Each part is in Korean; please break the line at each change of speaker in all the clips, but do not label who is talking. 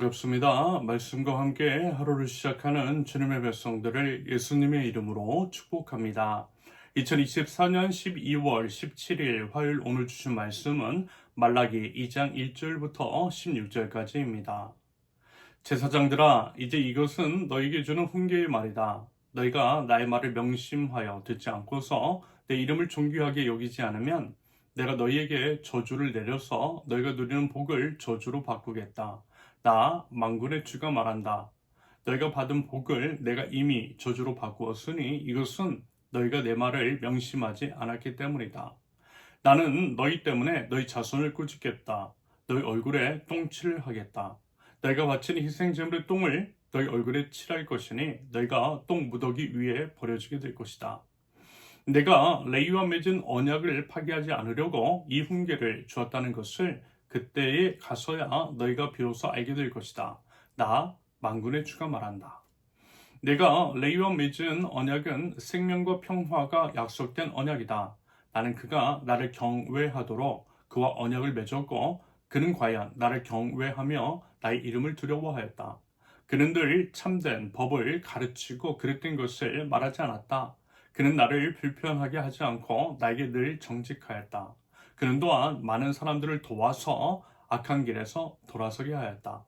반갑습니다. 말씀과 함께 하루를 시작하는 주님의 백성들을 예수님의 이름으로 축복합니다. 2024년 12월 17일 화요일 오늘 주신 말씀은 말라기 2장 1절부터 16절까지입니다. 제사장들아, 이제 이것은 너희에게 주는 훈계의 말이다. 너희가 나의 말을 명심하여 듣지 않고서 내 이름을 존귀하게 여기지 않으면 내가 너희에게 저주를 내려서 너희가 누리는 복을 저주로 바꾸겠다. 나 만군의 주가 말한다. 너희가 받은 복을 내가 이미 저주로 바꾸었으니 이것은 너희가 내 말을 명심하지 않았기 때문이다. 나는 너희 때문에 너희 자손을 꾸짖겠다. 너희 얼굴에 똥칠을 하겠다. 너희가 바치는 희생제물의 똥을 너희 얼굴에 칠할 것이니 너희가 똥 무더기 위에 버려지게 될 것이다. 내가 레위와 맺은 언약을 파기하지 않으려고 이 훈계를 주었다는 것을 그때에 가서야 너희가 비로소 알게 될 것이다. 나 만군의 주가 말한다. 내가 레위와 맺은 언약은 생명과 평화가 약속된 언약이다. 나는 그가 나를 경외하도록 그와 언약을 맺었고 그는 과연 나를 경외하며 나의 이름을 두려워하였다. 그는 늘 참된 법을 가르치고 그릇된 것을 말하지 않았다. 그는 나를 불편하게 하지 않고 나에게 늘 정직하였다. 그는 또한 많은 사람들을 도와서 악한 길에서 돌아서게 하였다.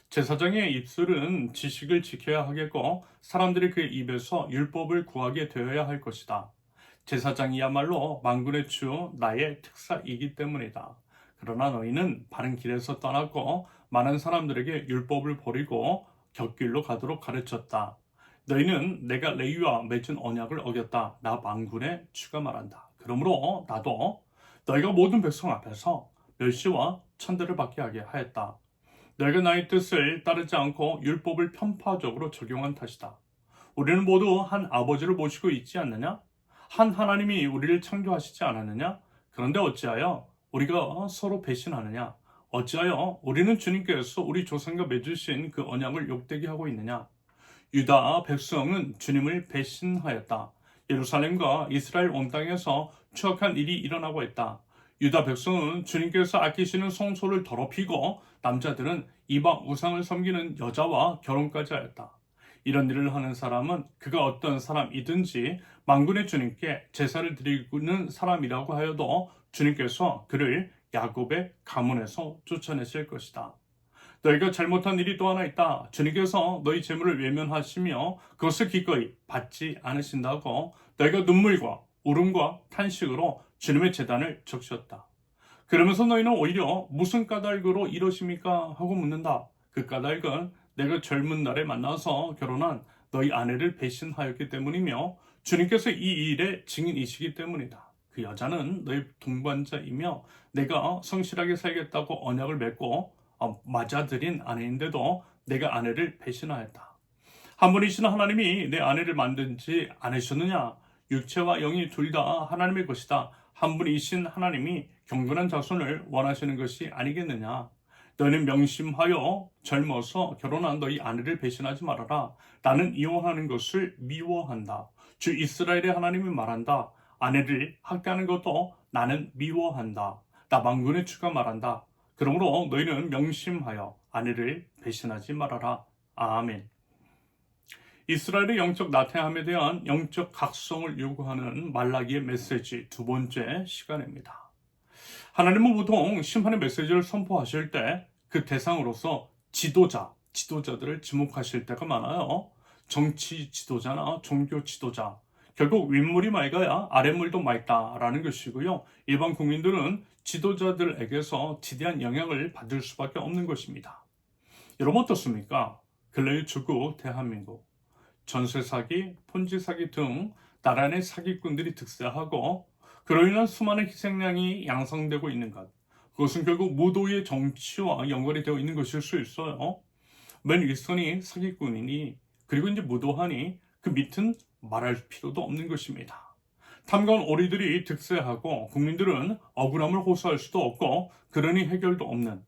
제사장의 입술은 지식을 지켜야 하겠고 사람들이 그의 입에서 율법을 구하게 되어야 할 것이다. 제사장이야말로 만군의 주 나의 특사이기 때문이다. 그러나 너희는 바른 길에서 떠났고 많은 사람들에게 율법을 버리고 곁길로 가도록 가르쳤다. 너희는 내가 레위와 맺은 언약을 어겼다. 나 만군의 주가 말한다. 그러므로 나도 너희가 모든 백성 앞에서 멸시와 천대를 받게 하게 하였다. 너희가 나의 뜻을 따르지 않고 율법을 편파적으로 적용한 탓이다. 우리는 모두 한 아버지를 모시고 있지 않느냐? 한 하나님이 우리를 창조하시지 않았느냐? 그런데 어찌하여 우리가 서로 배신하느냐? 어찌하여 우리는 주님께서 우리 조상과 맺으신 그 언약을 욕되게 하고 있느냐? 유다 백성은 주님을 배신하였다. 예루살렘과 이스라엘 온 땅에서 추악한 일이 일어나고 있다. 유다 백성은 주님께서 아끼시는 성소를 더럽히고 남자들은 이방 우상을 섬기는 여자와 결혼까지 하였다. 이런 일을 하는 사람은 그가 어떤 사람이든지 만군의 주님께 제사를 드리는 사람이라고 하여도 주님께서 그를 야곱의 가문에서 쫓아내실 것이다. 너희가 잘못한 일이 또 하나 있다. 주님께서 너희 재물을 외면하시며 그것을 기꺼이 받지 않으신다고 너희가 눈물과 울음과 탄식으로 주님의 제단을 적셨다. 그러면서 너희는 오히려 무슨 까닭으로 이러십니까? 하고 묻는다. 그 까닭은 내가 젊은 날에 만나서 결혼한 너희 아내를 배신하였기 때문이며 주님께서 이 일의 증인이시기 때문이다. 그 여자는 너희 동반자이며 내가 성실하게 살겠다고 언약을 맺고 맞아들인 아내인데도 내가 아내를 배신하였다. 한 분이신 하나님이 내 아내를 만든지 않으셨느냐? 육체와 영이 둘 다 하나님의 것이다. 한 분이신 하나님이 경건한 자손을 원하시는 것이 아니겠느냐? 너희는 명심하여 젊어서 결혼한 너희 아내를 배신하지 말아라. 나는 이혼하는 것을 미워한다. 주 이스라엘의 하나님이 말한다. 아내를 학대하는 것도 나는 미워한다. 나 만군의 주가 말한다. 그러므로 너희는 명심하여 아내를 배신하지 말아라. 아멘. 이스라엘의 영적 나태함에 대한 영적 각성을 요구하는 말라기의 메시지 두 번째 시간입니다. 하나님은 보통 심판의 메시지를 선포하실 때 그 대상으로서 지도자들을 지목하실 때가 많아요. 정치 지도자나 종교 지도자. 결국 윗물이 맑아야 아랫물도 맑다라는 것이고요. 일반 국민들은 지도자들에게서 지대한 영향을 받을 수밖에 없는 것입니다. 여러분 어떻습니까? 근래의 주국 대한민국. 전세 사기, 폰지 사기 등 나라 내 사기꾼들이 득세하고 그로 인한 수많은 희생양이 양성되고 있는 것. 그것은 결국 무도의 정치와 연관이 되어 있는 것일 수 있어요. 맨 윗선이 사기꾼이니 그리고 이제 무도하니 그 밑은 말할 필요도 없는 것입니다. 탐관 오리들이 득세하고 국민들은 억울함을 호소할 수도 없고 그러니 해결도 없는,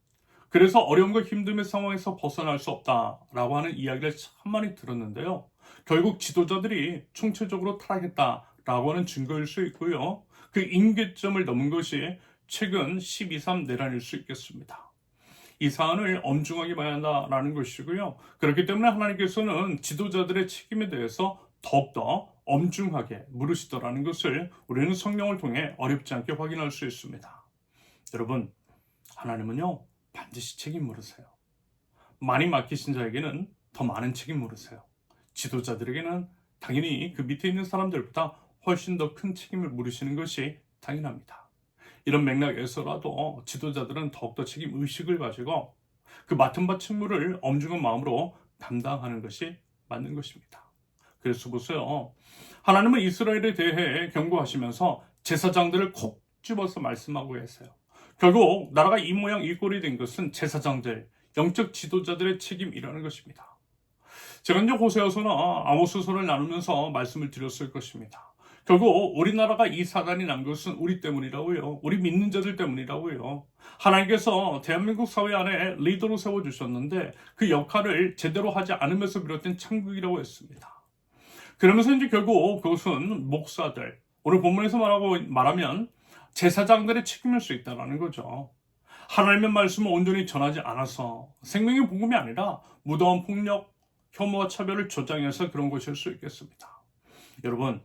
그래서 어려움과 힘듦의 상황에서 벗어날 수 없다라고 하는 이야기를 참 많이 들었는데요. 결국 지도자들이 총체적으로 타락했다라고 하는 증거일 수 있고요. 그 임계점을 넘은 것이 최근 12.3 내란일 수 있겠습니다. 이 사안을 엄중하게 봐야 한다라는 것이고요. 그렇기 때문에 하나님께서는 지도자들의 책임에 대해서 더욱더 엄중하게 물으시더라는 것을 우리는 성경을 통해 어렵지 않게 확인할 수 있습니다. 여러분, 하나님은요, 반드시 책임 물으세요. 많이 맡기신 자에게는 더 많은 책임 물으세요. 지도자들에게는 당연히 그 밑에 있는 사람들보다 훨씬 더 큰 책임을 물으시는 것이 당연합니다. 이런 맥락에서라도 지도자들은 더욱더 책임 의식을 가지고 그 맡은 바 책무를 엄중한 마음으로 감당하는 것이 맞는 것입니다. 그래서 보세요. 하나님은 이스라엘에 대해 경고하시면서 제사장들을 콕 집어서 말씀하고 계세요. 결국 나라가 이 모양 이 꼴이 된 것은 제사장들, 영적 지도자들의 책임이라는 것입니다. 제가 이제 호세아서나 아모스서를 나누면서 말씀을 드렸을 것입니다. 결국 우리나라가 이 사단이 난 것은 우리 때문이라고요. 우리 믿는 자들 때문이라고요. 하나님께서 대한민국 사회 안에 리더로 세워주셨는데 그 역할을 제대로 하지 않으면서 비롯된 창극이라고 했습니다. 그러면서 이제 결국 그것은 목사들, 오늘 본문에서 말하면 제사장들의 책임일 수 있다는 거죠. 하나님의 말씀을 온전히 전하지 않아서 생명의 복음이 아니라 무도한 폭력, 혐오와 차별을 조장해서 그런 것일 수 있겠습니다. 여러분,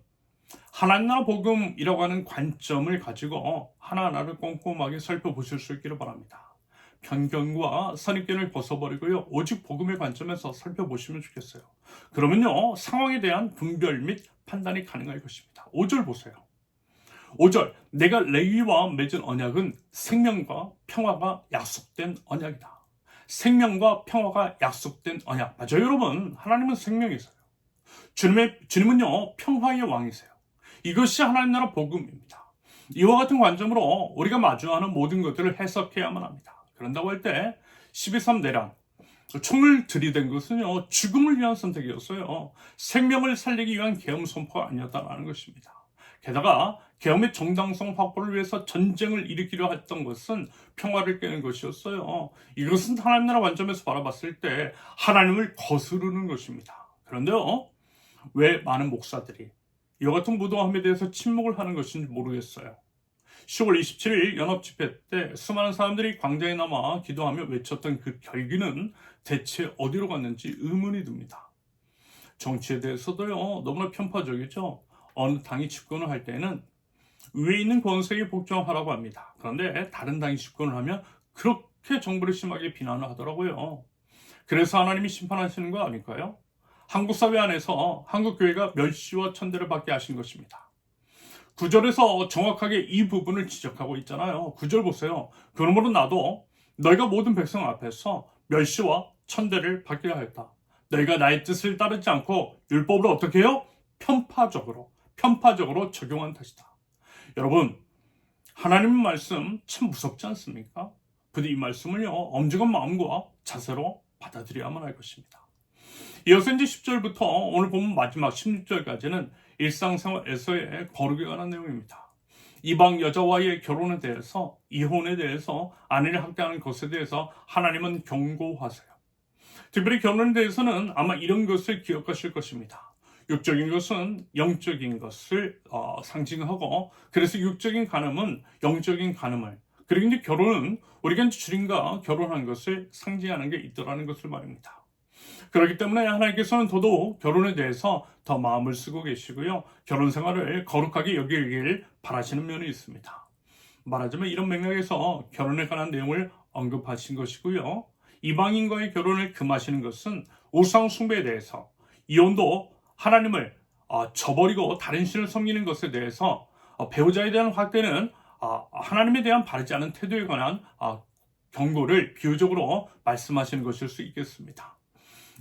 하나님 나라 복음이라고 하는 관점을 가지고 하나하나를 꼼꼼하게 살펴보실 수 있기를 바랍니다. 편견과 선입견을 벗어버리고요. 오직 복음의 관점에서 살펴보시면 좋겠어요. 그러면요. 상황에 대한 분별 및 판단이 가능할 것입니다. 5절 보세요. 5절, 내가 레위와 맺은 언약은 생명과 평화가 약속된 언약이다. 생명과 평화가 약속된 언약. 맞아요, 여러분. 하나님은 생명이세요. 주님은요, 평화의 왕이세요. 이것이 하나님 나라 복음입니다. 이와 같은 관점으로 우리가 마주하는 모든 것들을 해석해야만 합니다. 그런다고 할 때 12.3 내란, 총을 들이댄 것은요, 죽음을 위한 선택이었어요. 생명을 살리기 위한 계엄 선포가 아니었다는 것입니다. 게다가 계엄의 정당성 확보를 위해서 전쟁을 일으키려 했던 것은 평화를 깨는 것이었어요. 이것은 하나님 나라 관점에서 바라봤을 때 하나님을 거스르는 것입니다. 그런데요, 왜 많은 목사들이 이와 같은 무도함에 대해서 침묵을 하는 것인지 모르겠어요. 10월 27일 연합집회 때 수많은 사람들이 광장에 남아 기도하며 외쳤던 그 결기는 대체 어디로 갔는지 의문이 듭니다. 정치에 대해서도요, 너무나 편파적이죠. 어느 당이 집권을 할 때는 위에 있는 권세에 복종하라고 합니다. 그런데 다른 당이 집권을 하면 그렇게 정부를 심하게 비난을 하더라고요. 그래서 하나님이 심판하시는 거 아닐까요? 한국 사회 안에서 한국 교회가 멸시와 천대를 받게 하신 것입니다. 9절에서 정확하게 이 부분을 지적하고 있잖아요. 9절 보세요. 그러므로 나도 너희가 모든 백성 앞에서 멸시와 천대를 받게 하였다. 너희가 나의 뜻을 따르지 않고 율법을 어떻게 해요? 편파적으로 적용한 탓이다. 여러분, 하나님의 말씀 참 무섭지 않습니까? 부디 이 말씀을요, 엄중한 마음과 자세로 받아들여야만 할 것입니다. 이어서 이제 10절부터 오늘 보면 마지막 16절까지는 일상생활에서의 거룩에 관한 내용입니다. 이방 여자와의 결혼에 대해서, 이혼에 대해서, 아내를 학대하는 것에 대해서 하나님은 경고하세요. 특별히 결혼에 대해서는 아마 이런 것을 기억하실 것입니다. 육적인 것은 영적인 것을 상징하고, 그래서 육적인 간음은 영적인 간음을, 그리고 이제 결혼은 우리가 주님과 결혼한 것을 상징하는 게 있더라는 것을 말입니다. 그렇기 때문에 하나님께서는 더더욱 결혼에 대해서 더 마음을 쓰고 계시고요. 결혼 생활을 거룩하게 여기길 바라시는 면이 있습니다. 말하자면 이런 맥락에서 결혼에 관한 내용을 언급하신 것이고요. 이방인과의 결혼을 금하시는 것은 우상 숭배에 대해서, 이혼도 하나님을 저버리고 다른 신을 섬기는 것에 대해서, 배우자에 대한 확대는 하나님에 대한 바르지 않은 태도에 관한 경고를 비유적으로 말씀하시는 것일 수 있겠습니다.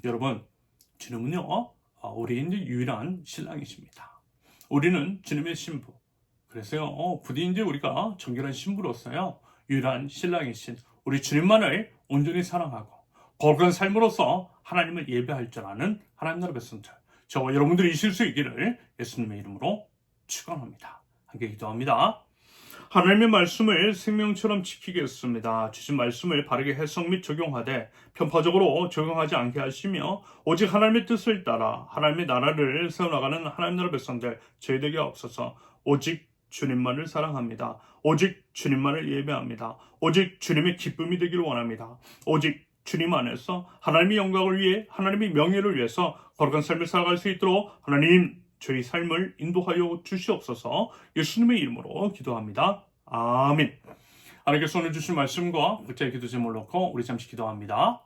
여러분, 주님은요, 우리의 이제 유일한 신랑이십니다. 우리는 주님의 신부. 그래서요, 부디 이제 우리가 정결한 신부로서요, 유일한 신랑이신 우리 주님만을 온전히 사랑하고 거룩한 삶으로서 하나님을 예배할 줄 아는 하나님 나라 백성들, 저와 여러분들이 있을 수 있기를 예수님의 이름으로 축원합니다. 함께 기도합니다. 하나님의 말씀을 생명처럼 지키겠습니다. 주신 말씀을 바르게 해석 및 적용하되 편파적으로 적용하지 않게 하시며 오직 하나님의 뜻을 따라 하나님의 나라를 세워나가는 하나님 나라 백성들 저희에게 없어서 오직 주님만을 사랑합니다. 오직 주님만을 예배합니다. 오직 주님의 기쁨이 되기를 원합니다. 오직 주님 안에서 하나님의 영광을 위해 하나님의 명예를 위해서 거룩한 삶을 살아갈 수 있도록 하나님 저희 삶을 인도하여 주시옵소서. 예수님의 이름으로 기도합니다. 아멘. 하나님께서 오늘 주신 말씀과 각자의 기도 제목을 놓고 우리 잠시 기도합니다.